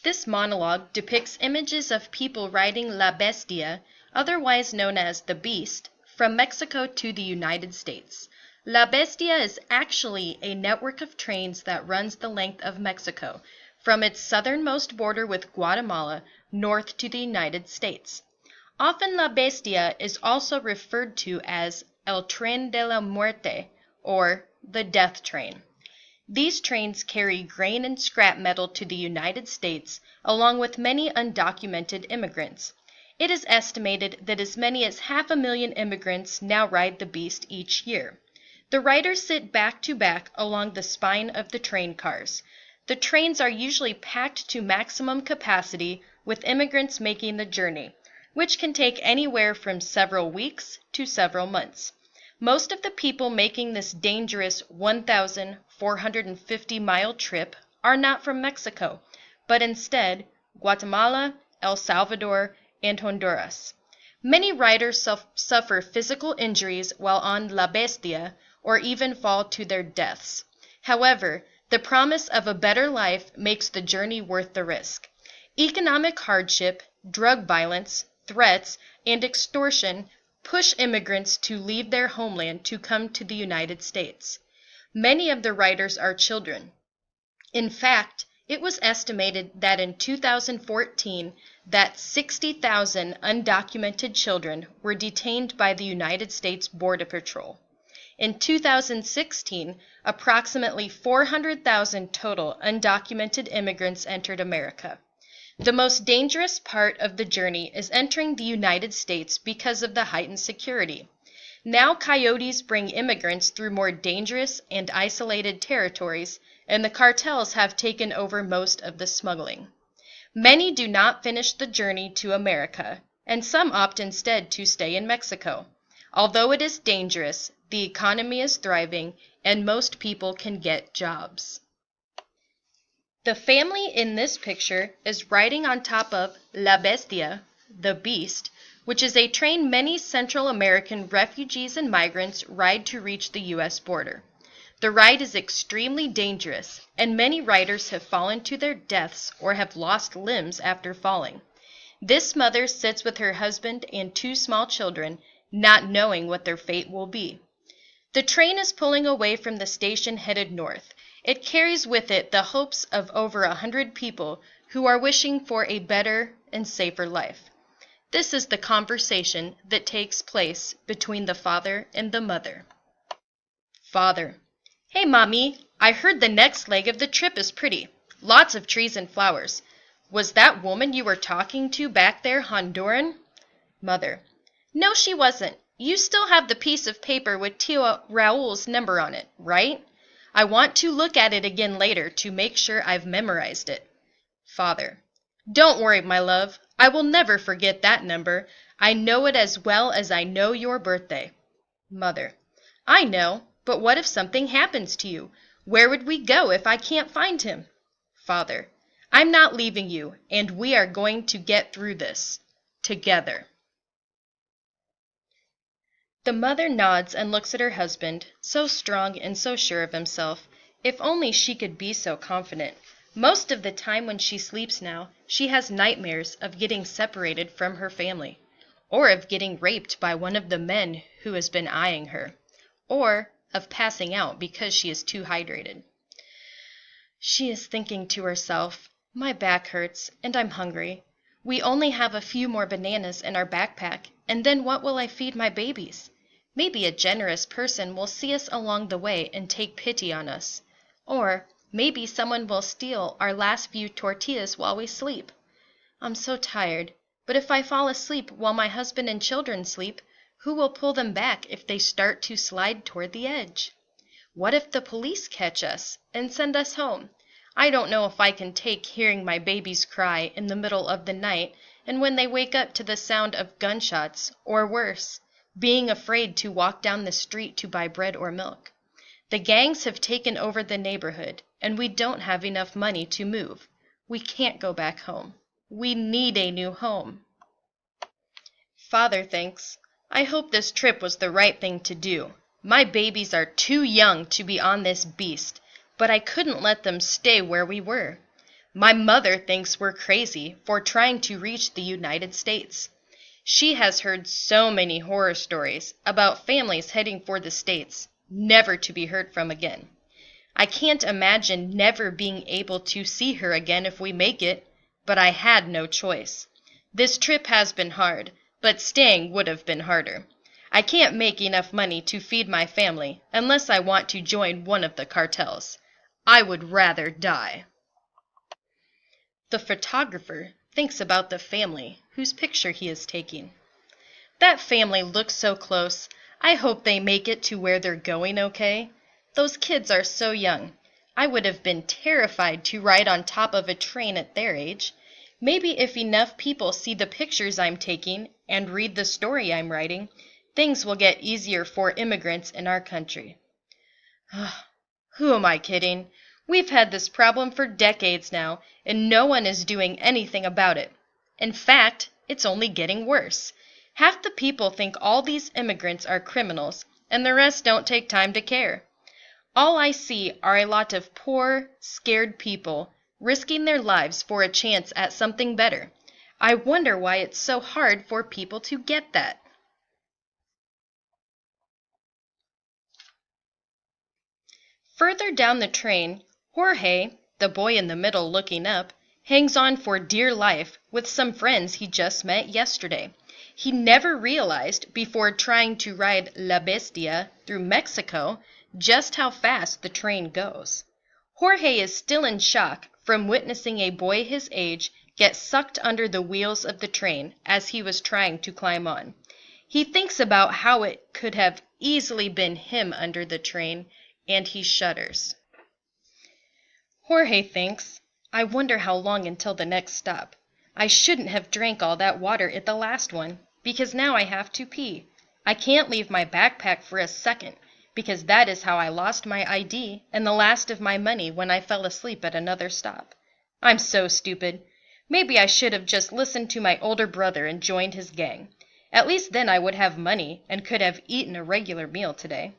This monologue depicts images of people riding La Bestia, otherwise known as the Beast, from Mexico to the United States. La Bestia is actually a network of trains that runs the length of Mexico, from its southernmost border with Guatemala north to the United States. Often La Bestia is also referred to as El Tren de la Muerte, or the Death Train. These trains carry grain and scrap metal to the United States, along with many undocumented immigrants. It is estimated that as many as 500,000 immigrants now ride the Beast each year. The riders sit back to back along the spine of the train cars. The trains are usually packed to maximum capacity, with immigrants making the journey, which can take anywhere from several weeks to several months. Most of the people making this dangerous 1,450-mile trip are not from Mexico, but instead Guatemala, El Salvador, and Honduras. Many riders suffer physical injuries while on La Bestia, or even fall to their deaths. However, the promise of a better life makes the journey worth the risk. Economic hardship, drug violence, threats, and extortion push immigrants to leave their homeland to come to the United States. Many of the riders are children. In fact, it was estimated that in 2014 that 60,000 undocumented children were detained by the United States Border Patrol. In 2016, approximately 400,000 total undocumented immigrants entered America. The most dangerous part of the journey is entering the United States because of the heightened security. Now coyotes bring immigrants through more dangerous and isolated territories, and the cartels have taken over most of the smuggling. Many do not finish the journey to America, and some opt instead to stay in Mexico. Although it is dangerous, the economy is thriving, and most people can get jobs. The family in this picture is riding on top of La Bestia, the Beast, which is a train many Central American refugees and migrants ride to reach the U.S. border. The ride is extremely dangerous, and many riders have fallen to their deaths or have lost limbs after falling. This mother sits with her husband and 2 small children, not knowing what their fate will be. The train is pulling away from the station headed north. It carries with it the hopes of over 100 people who are wishing for a better and safer life. This is the conversation that takes place between the father and the mother. Father: Hey, Mommy, I heard the next leg of the trip is pretty. Lots of trees and flowers. Was that woman you were talking to back there Honduran? Mother: No, she wasn't. You still have the piece of paper with Tio Raul's number on it, right? I want to look at it again later to make sure I've memorized it. Father: Don't worry, my love. I will never forget that number. I know it as well as I know your birthday. Mother: I know, but what if something happens to you? Where would we go if I can't find him? Father: I'm not leaving you, and we are going to get through this together. The mother nods and looks at her husband, so strong and so sure of himself. If only she could be so confident. Most of the time when she sleeps now, she has nightmares of getting separated from her family, or of getting raped by one of the men who has been eyeing her, or of passing out because she is too hydrated. She is thinking to herself, my back hurts and I'm hungry. We only have a few more bananas in our backpack, and then what will I feed my babies? Maybe a generous person will see us along the way and take pity on us. Or maybe someone will steal our last few tortillas while we sleep. I'm so tired, but if I fall asleep while my husband and children sleep, who will pull them back if they start to slide toward the edge? What if the police catch us and send us home? I don't know if I can take hearing my babies cry in the middle of the night, and when they wake up to the sound of gunshots, or worse, being afraid to walk down the street to buy bread or milk. The gangs have taken over the neighborhood, and we don't have enough money to move. We can't go back home. We need a new home. Father thinks, I hope this trip was the right thing to do. My babies are too young to be on this beast, but I couldn't let them stay where we were. My mother thinks we're crazy for trying to reach the United States. She has heard so many horror stories about families heading for the States, never to be heard from again. I can't imagine never being able to see her again if we make it, but I had no choice. This trip has been hard, but staying would have been harder. I can't make enough money to feed my family unless I want to join one of the cartels. I would rather die. The photographer thinks about the family whose picture he is taking. That family looks so close. I hope they make it to where they're going okay. Those kids are so young. I would have been terrified to ride on top of a train at their age. Maybe if enough people see the pictures I'm taking and read the story I'm writing, things will get easier for immigrants in our country. Who am I kidding? We've had this problem for decades now, and no one is doing anything about it. In fact, it's only getting worse. Half the people think all these immigrants are criminals, and the rest don't take time to care. All I see are a lot of poor, scared people risking their lives for a chance at something better. I wonder why it's so hard for people to get that. Further down the train, Jorge, the boy in the middle looking up, hangs on for dear life with some friends he just met yesterday. He never realized before trying to ride La Bestia through Mexico just how fast the train goes. Jorge is still in shock from witnessing a boy his age get sucked under the wheels of the train as he was trying to climb on. He thinks about how it could have easily been him under the train, and he shudders. Jorge thinks, I wonder how long until the next stop. I shouldn't have drank all that water at the last one, because now I have to pee. I can't leave my backpack for a second, because that is how I lost my ID and the last of my money when I fell asleep at another stop. I'm so stupid. Maybe I should have just listened to my older brother and joined his gang. At least then I would have money and could have eaten a regular meal today.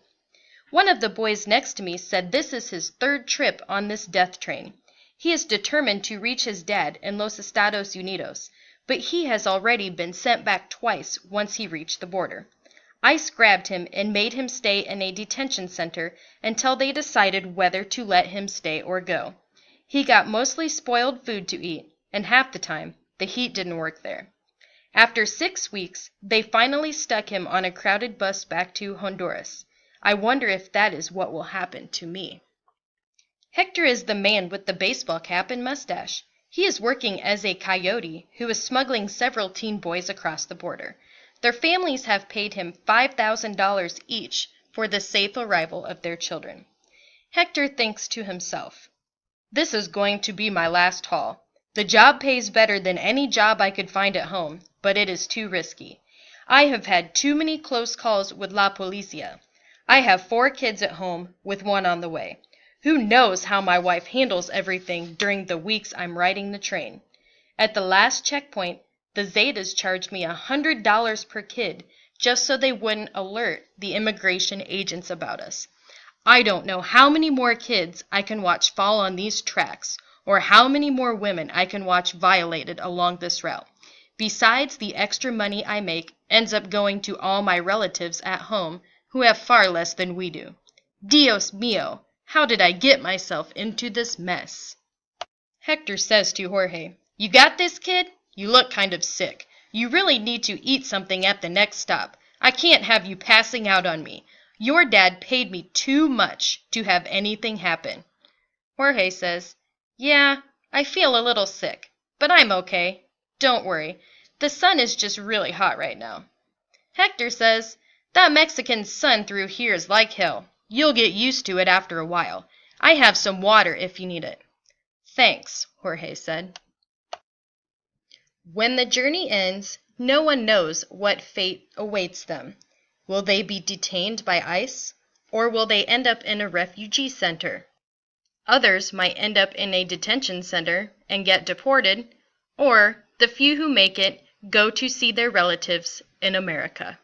One of the boys next to me said this is his third trip on this death train. He is determined to reach his dad in Los Estados Unidos, but he has already been sent back twice once he reached the border. ICE grabbed him and made him stay in a detention center until they decided whether to let him stay or go. He got mostly spoiled food to eat, and half the time, the heat didn't work there. After 6 weeks, they finally stuck him on a crowded bus back to Honduras. I wonder if that is what will happen to me. Hector is the man with the baseball cap and mustache. He is working as a coyote who is smuggling several teen boys across the border. Their families have paid him $5,000 each for the safe arrival of their children. Hector thinks to himself, this is going to be my last haul. The job pays better than any job I could find at home, but it is too risky. I have had too many close calls with La Policia. I have 4 kids at home, with one on the way. Who knows how my wife handles everything during the weeks I'm riding the train. At the last checkpoint, the Zetas charged me $100 per kid just so they wouldn't alert the immigration agents about us. I don't know how many more kids I can watch fall on these tracks, or how many more women I can watch violated along this route. Besides, the extra money I make ends up going to all my relatives at home who have far less than we do. Dios mío, how did I get myself into this mess? Hector says to Jorge, you got this, kid? You look kind of sick. You really need to eat something at the next stop. I can't have you passing out on me. Your dad paid me too much to have anything happen. Jorge says, yeah, I feel a little sick, but I'm okay. Don't worry. The sun is just really hot right now. Hector says, that Mexican sun through here is like hell. You'll get used to it after a while. I have some water if you need it. Thanks, Jorge said. When the journey ends, no one knows what fate awaits them. Will they be detained by ICE, or will they end up in a refugee center? Others might end up in a detention center and get deported, or the few who make it go to see their relatives in America.